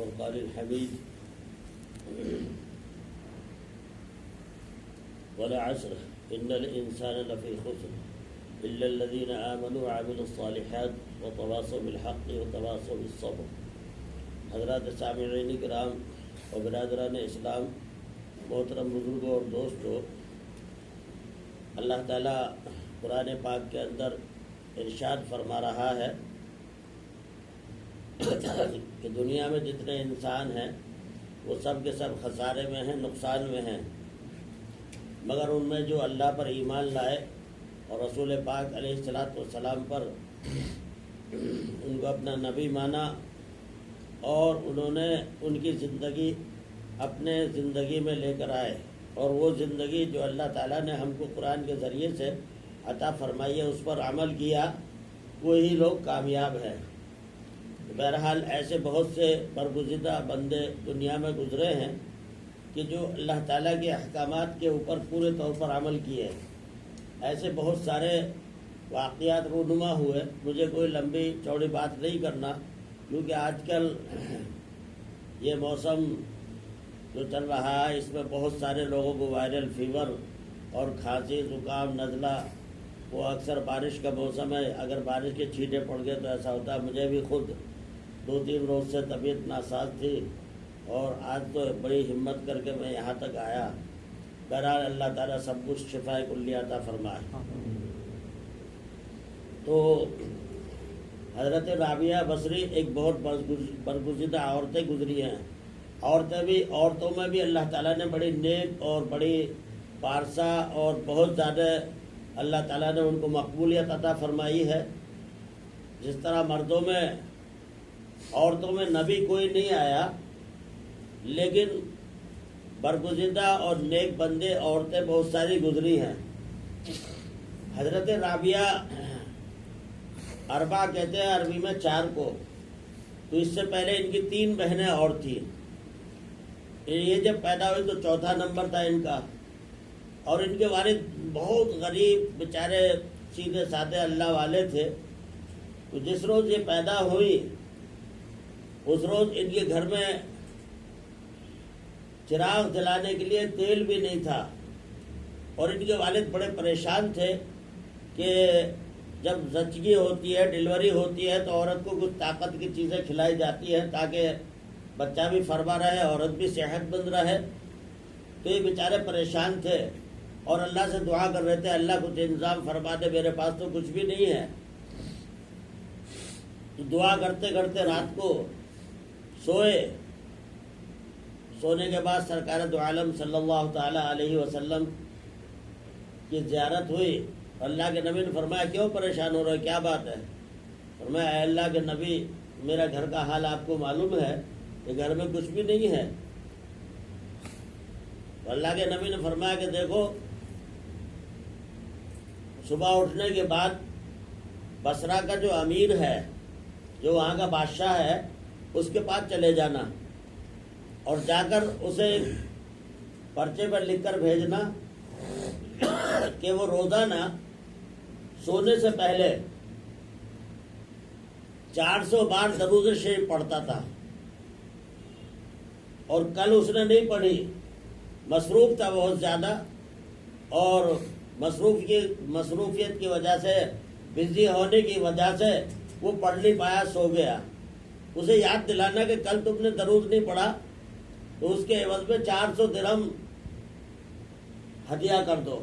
والفرقان الحميد والعصر إن الإنسان لفي خسر إلا الذين آمنوا وعملوا الصالحات وتواصوا بالحق وتواصوا بالصبر۔ حضرات سامعین کرام اور برادران اسلام، محترم بزرگوں اور دوستوں، اللہ تعالیٰ قرآن پاک کے اندر ارشاد فرما رہا ہے کہ دنیا میں جتنے انسان ہیں وہ سب کے سب خسارے میں ہیں، نقصان میں ہیں، مگر ان میں جو اللہ پر ایمان لائے اور رسول پاک علیہ السلام پر ان کو اپنا نبی مانا اور انہوں نے ان کی زندگی اپنے زندگی میں لے کر آئے اور وہ زندگی جو اللہ تعالیٰ نے ہم کو قرآن کے ذریعے سے عطا فرمائی ہے اس پر عمل کیا، وہی لوگ کامیاب ہیں۔ بہرحال ایسے بہت سے برگزیدہ بندے دنیا میں گزرے ہیں کہ جو اللہ تعالیٰ کے احکامات کے اوپر پورے طور پر عمل کیے۔ ایسے بہت سارے واقعات رونما ہوئے۔ مجھے کوئی لمبی چوڑی بات نہیں کرنا، کیونکہ آج کل یہ موسم جو چل رہا ہے اس میں بہت سارے لوگوں کو وائرل فیور اور کھانسی، زکام، نزلہ، وہ اکثر بارش کا موسم ہے، اگر بارش کے چھینٹے پڑ گئے تو ایسا ہوتا ہے۔ مجھے بھی خود 2-3 روز سے طبیعت ناساز تھی اور آج تو بڑی ہمت کر کے میں یہاں تک آیا۔ بہرحال اللہ تعالیٰ سب کچھ شفاء کلی عطا فرمائے۔ تو حضرت رابعہ بصری ایک بہت برگزیدہ عورتیں گزری ہیں۔ عورتوں میں بھی اللہ تعالیٰ نے بڑی نیک اور بڑی پارسا اور بہت زیادہ اللہ تعالیٰ نے ان کو مقبولیت عطا فرمائی ہے۔ جس طرح عورتوں میں نبی کوئی نہیں آیا، لیکن برگزیدہ اور نیک بندے عورتیں بہت ساری گزری ہیں۔ حضرت رابعہ اربع کہتے ہیں عربی میں 4 کو، تو اس سے پہلے ان کی 3 بہنیں اور تھیں۔ یہ جب پیدا ہوئی تو 4تھا نمبر تھا ان کا، اور ان کے والد بہت غریب بیچارے سیدھے سادے اللہ والے تھے۔ تو جس روز یہ پیدا ہوئی اس روز ان کے گھر میں چراغ جلانے کے لیے تیل بھی نہیں تھا، اور ان کے والد بڑے پریشان تھے کہ جب زچگی ہوتی ہے، ڈیلیوری ہوتی ہے، تو عورت کو کچھ طاقت کی چیزیں کھلائی جاتی ہیں تاکہ بچہ بھی فرما رہے، عورت بھی صحت مند رہے۔ تو یہ بیچارے پریشان تھے اور اللہ سے دعا کر رہے تھے، اللہ کچھ انتظام فرما دے، میرے پاس تو کچھ بھی نہیں ہے۔ تو دعا کرتے کرتے رات کو سونے کے بعد سرکار دو عالم صلی اللہ تعالی علیہ وسلم کی زیارت ہوئی۔ اللہ کے نبی نے فرمایا کیوں پریشان ہو رہے، کیا بات ہے؟ فرمایا اے اللہ کے نبی، میرا گھر کا حال آپ کو معلوم ہے کہ گھر میں کچھ بھی نہیں ہے۔ تو اللہ کے نبی نے فرمایا کہ دیکھو، صبح اٹھنے کے بعد بصرہ کا جو امیر ہے، جو وہاں کا بادشاہ ہے، اس کے پاس چلے جانا اور جا کر اسے پرچے پر لکھ کر بھیجنا کہ وہ روزانہ سونے سے پہلے 400 بار درود شریف پڑھتا تھا، اور کل اس نے نہیں پڑھی، مصروف تھا بہت زیادہ، اور مصروفیت کی وجہ سے، بزی ہونے کی وجہ سے وہ پڑھ نہیں پایا، سو گیا۔ اسے یاد دلانا کہ کل تم نے درود نہیں پڑھا تو اس کے عوض میں 400 درہم ہدیہ کر دو۔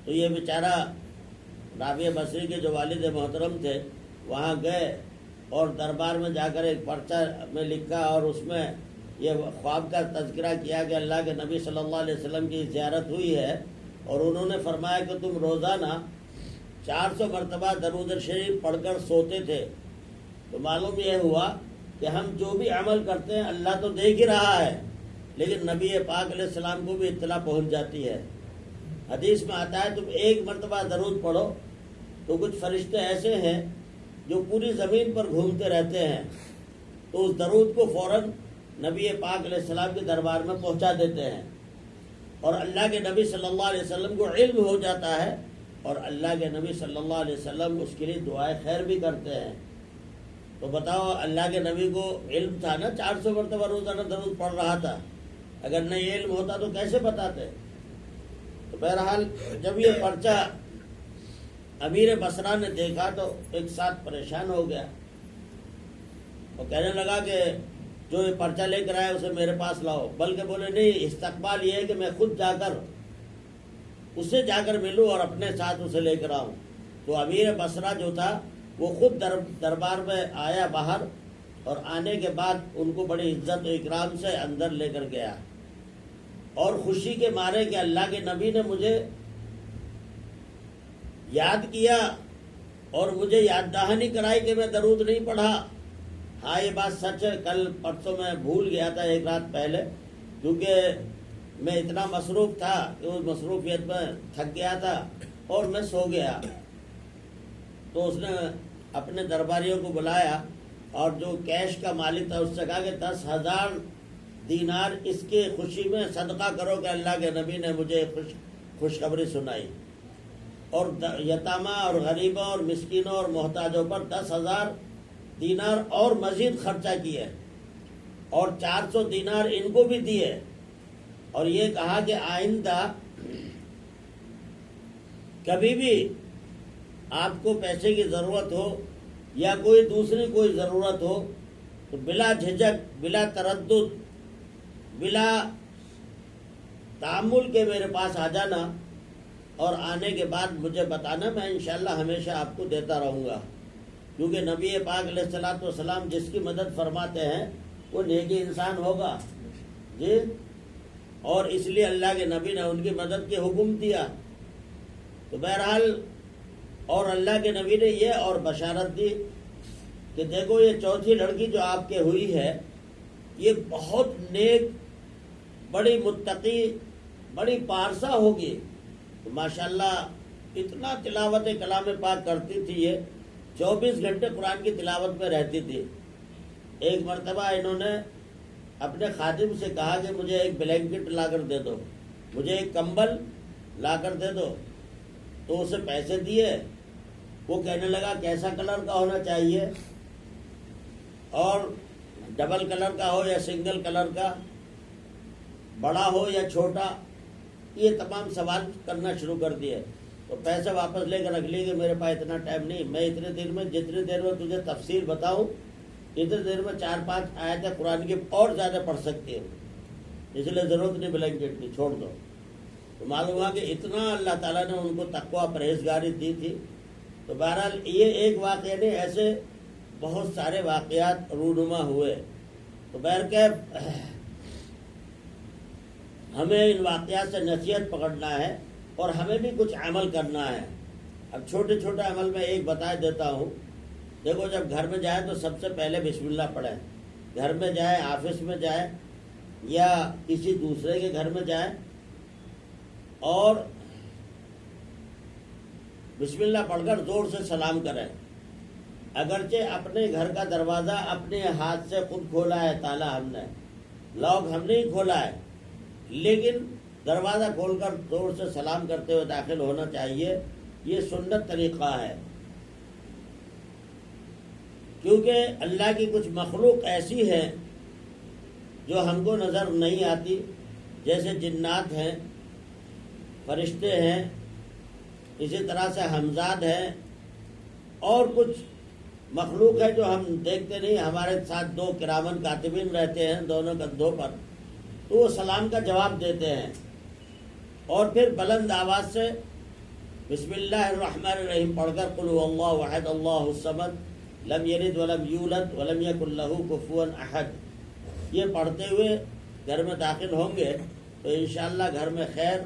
تو یہ بیچارہ رابعہ بصری کے جو والد محترم تھے وہاں گئے اور دربار میں جا کر ایک پرچہ میں لکھا، اور اس میں یہ خواب کا تذکرہ کیا کہ اللہ کے نبی صلی اللہ علیہ وسلم کی زیارت ہوئی ہے، اور انہوں نے فرمایا کہ تم روزانہ 400 مرتبہ درود شریف پڑھ کر سوتے تھے۔ تو معلوم یہ ہوا کہ ہم جو بھی عمل کرتے ہیں اللہ تو دیکھ ہی رہا ہے، لیکن نبی پاک علیہ السلام کو بھی اطلاع پہنچ جاتی ہے۔ حدیث میں آتا ہے تم 1 مرتبہ درود پڑھو تو کچھ فرشتے ایسے ہیں جو پوری زمین پر گھومتے رہتے ہیں، تو اس درود کو فوراً نبی پاک علیہ السلام کے دربار میں پہنچا دیتے ہیں، اور اللہ کے نبی صلی اللہ علیہ وسلم کو علم ہو جاتا ہے، اور اللہ کے نبی صلی اللہ علیہ وسلم اس کے لیے دعائے خیر بھی کرتے ہیں۔ تو بتاؤ اللہ کے نبی کو علم تھا نا، 400 مرتبہ روزانہ درود پڑھ رہا تھا، اگر نہیں علم ہوتا تو کیسے بتاتے؟ تو بہرحال جب یہ پرچہ امیر بصرہ نے دیکھا تو ایک ساتھ پریشان ہو گیا، اور کہنے لگا کہ جو یہ پرچہ لے کر آئے اسے میرے پاس لاؤ، بلکہ بولے نہیں، استقبال یہ ہے کہ میں خود جا کر اسے جا کر ملوں اور اپنے ساتھ اسے لے کر آؤں۔ تو امیر بصرہ جو تھا وہ خود دربار میں آیا باہر، اور آنے کے بعد ان کو بڑی عزت و اکرام سے اندر لے کر گیا، اور خوشی کے مارے کہ اللہ کے نبی نے مجھے یاد کیا اور مجھے یاد دہانی کرائی کہ میں درود نہیں پڑھا۔ ہاں یہ بات سچ ہے، کل پرسوں میں بھول گیا تھا ایک رات پہلے، کیونکہ میں اتنا مصروف تھا کہ اس مصروفیت میں تھک گیا تھا اور میں سو گیا۔ تو اس نے اپنے درباریوں کو بلایا اور جو کیش کا مالک تھا اس سے کہا کہ 10,000 دینار اس کی خوشی میں صدقہ کرو کہ اللہ کے نبی نے مجھے خوشخبری سنائی، اور یتامہ اور غریبوں اور مسکینوں اور محتاجوں پر 10,000 دینار اور مزید خرچہ کیے، اور 400 دینار ان کو بھی دیے، اور یہ کہا کہ آئندہ کبھی بھی آپ کو پیسے کی ضرورت ہو یا کوئی دوسری کوئی ضرورت ہو تو بلا جھجک، بلا تردد، بلا تعامل کے میرے پاس آ جانا، اور آنے کے بعد مجھے بتانا، میں انشاءاللہ ہمیشہ آپ کو دیتا رہوں گا، کیونکہ نبی پاک علیہ الصلوۃ والسلام جس کی مدد فرماتے ہیں وہ نیکی انسان ہوگا جی، اور اس لیے اللہ کے نبی نے ان کی مدد کی حکم دیا۔ تو بہرحال اور اللہ کے نبی نے یہ اور بشارت دی کہ دیکھو یہ چوتھی لڑکی جو آپ کے ہوئی ہے یہ بہت نیک، بڑی متقی، بڑی پارسا ہوگی۔ تو ماشاءاللہ اتنا تلاوت کلام پاک کرتی تھی، یہ 24 گھنٹے قرآن کی تلاوت میں رہتی تھی۔ ایک مرتبہ انہوں نے اپنے خادم سے کہا کہ مجھے ایک بلینکٹ لا کر دے دو، مجھے ایک کمبل لا کر دے دو، تو اسے پیسے دیے۔ وہ کہنے لگا کیسا کلر کا ہونا چاہیے، اور ڈبل کلر کا ہو یا سنگل کلر کا، بڑا ہو یا چھوٹا، یہ تمام سوال کرنا شروع کر دیے۔ تو پیسے واپس لے کر رکھ لیے کہ میرے پاس اتنا ٹائم نہیں، میں اتنے دیر میں جتنی دیر میں تجھے تفسیر بتاؤں اتنی دیر میں 4-5 آیتیں قرآن کی اور زیادہ پڑھ سکتی ہوں، اس لیے ضرورت نہیں بلینکٹ کی، چھوڑ دو۔ تو معلوم ہوا کہ اتنا اللہ تعالیٰ نے ان کو تقویٰ پرہیزگاری دی تھی۔ تو بہرحال یہ ایک واقعہ نہیں، ایسے بہت سارے واقعات رونما ہوئے۔ تو بہرکیف ہمیں ان واقعات سے نصیحت پکڑنا ہے اور ہمیں بھی کچھ عمل کرنا ہے۔ اب چھوٹے چھوٹے عمل میں ایک بتا دیتا ہوں۔ دیکھو جب گھر میں جائے تو سب سے پہلے بسم اللہ پڑھیں، گھر میں جائے، آفس میں جائے یا کسی دوسرے کے گھر میں جائے، اور بسم اللہ پڑھ کر زور سے سلام کریں۔ اگرچہ اپنے گھر کا دروازہ اپنے ہاتھ سے خود کھولا ہے، تالا ہم نے، لاک ہم نے ہی کھولا ہے، لیکن دروازہ کھول کر زور سے سلام کرتے ہوئے داخل ہونا چاہیے۔ یہ سنت طریقہ ہے، کیونکہ اللہ کی کچھ مخلوق ایسی ہے جو ہم کو نظر نہیں آتی، جیسے جنات ہیں، فرشتے ہیں، اسی طرح سے حمزاد ہیں، اور کچھ مخلوق ہے جو ہم دیکھتے نہیں۔ ہمارے ساتھ 2 کرامن کاتبین رہتے ہیں دونوں کندھوں پر، تو وہ سلام کا جواب دیتے ہیں، اور پھر بلند آواز سے بسم اللہ الرحمن الرحیم پڑھ کر قل هو اللہ احد اللہ الصمد لم یلد ولم یولد ولم یکن لہ کفوا احد، یہ پڑھتے ہوئے گھر میں داخل ہوں گے تو انشاءاللہ گھر میں خیر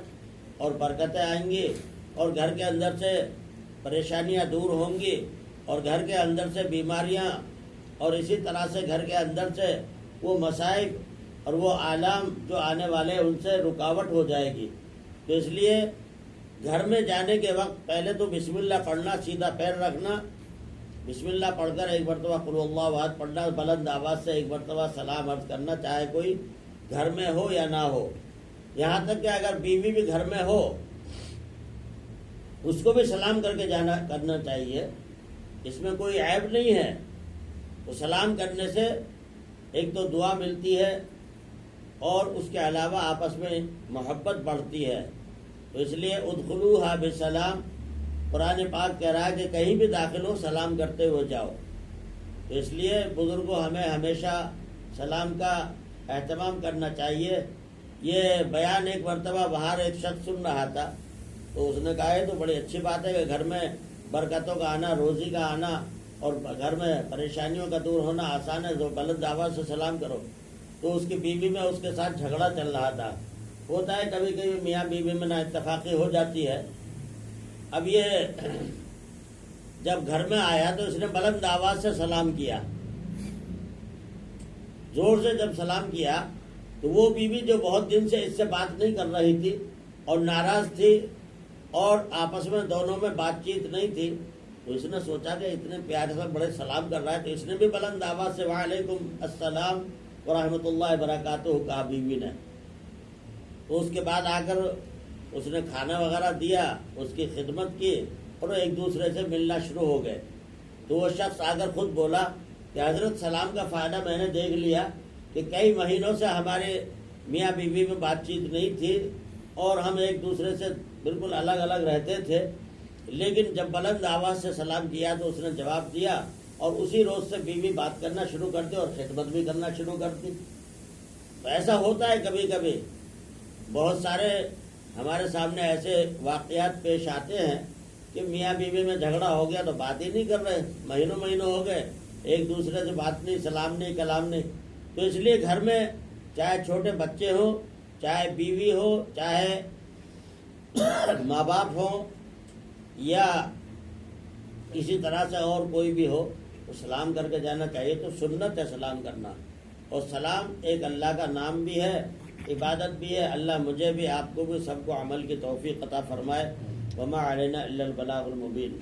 اور برکتیں آئیں گی، اور گھر کے اندر سے پریشانیاں دور ہوں گی، اور گھر کے اندر سے بیماریاں، اور اسی طرح سے گھر کے اندر سے وہ مصائب اور وہ آلام جو آنے والے ان سے رکاوٹ ہو جائے گی۔ تو اس لیے گھر میں جانے کے وقت پہلے تو بسم اللہ پڑھنا، سیدھا پیر رکھنا، بسم اللہ پڑھ کر ایک مرتبہ قل اللہ احد پڑھنا، بلند آواز سے ایک مرتبہ سلام عرض کرنا، چاہے کوئی گھر میں ہو یا نہ ہو۔ یہاں تک کہ اگر بیوی بھی گھر میں ہو اس کو بھی سلام کر کے جانا کرنا چاہیے، اس میں کوئی عیب نہیں ہے۔ تو سلام کرنے سے ایک تو دعا ملتی ہے اور اس کے علاوہ آپس میں محبت بڑھتی ہے. تو اس لیے ادخلوها بسلام، قرآن پاک کہہ رہا ہے کہ کہیں بھی داخل ہو سلام کرتے ہوئے جاؤ. تو اس لیے بزرگوں ہمیں ہمیشہ سلام کا اہتمام کرنا چاہیے. یہ بیان ایک مرتبہ باہر ایک شخص سن رہا تھا، تو اس نے کہا ہے تو بڑی اچھی بات ہے کہ گھر میں برکتوں کا آنا، روزی کا آنا اور گھر میں پریشانیوں کا دور ہونا آسان ہے، جو بلند آواز سے سلام کرو. تو اس کی بیوی میں اس کے ساتھ جھگڑا چل رہا تھا. ہوتا ہے کبھی کبھی میاں بیوی میں نا اتفاقی ہو جاتی ہے. اب یہ جب گھر میں آیا تو اس نے بلند آواز سے سلام کیا، زور سے جب سلام کیا تو وہ بیوی جو بہت دن سے اس سے بات نہیں کر رہی تھی اور ناراض تھی اور آپس میں دونوں میں بات چیت نہیں تھی، تو اس نے سوچا کہ اتنے پیارے سے بڑے سلام کر رہا ہے، تو اس نے بھی بلند آواز سے وعلیکم السلام ورحمۃ اللہ وبرکاتہ کہا بیوی نے. تو اس کے بعد آ کر اس نے کھانا وغیرہ دیا، اس کی خدمت کی اور وہ ایک دوسرے سے ملنا شروع ہو گئے. تو وہ شخص آ کر خود بولا کہ حضرت سلام کا فائدہ میں نے دیکھ لیا کہ کئی مہینوں سے ہمارے میاں بیوی میں بات چیت نہیں تھی اور ہم ایک دوسرے سے بالکل الگ الگ رہتے تھے، لیکن جب بلند آواز سے سلام کیا تو اس نے جواب دیا اور اسی روز سے بیوی بات کرنا شروع کر دی اور خدمت بھی کرنا شروع کر دی. تو ایسا ہوتا ہے کبھی کبھی، بہت سارے ہمارے سامنے ایسے واقعات پیش آتے ہیں کہ میاں بیوی میں جھگڑا ہو گیا تو بات ہی نہیں کر رہے، مہینوں ہو گئے ایک دوسرے سے بات نہیں، سلام نہیں، کلام نہیں. تو اس لیے گھر میں چاہے چھوٹے بچے ہوں، چاہے بیوی ہو، چاہے ماں باپ ہوں یا اسی طرح سے اور کوئی بھی ہو، تو سلام کر کے جانا چاہیے. تو سنت ہے سلام کرنا، اور سلام ایک اللہ کا نام بھی ہے، عبادت بھی ہے. اللہ مجھے بھی، آپ کو بھی، سب کو عمل کی توفیق عطا فرمائے. وما علینا الا البلاغ المبین.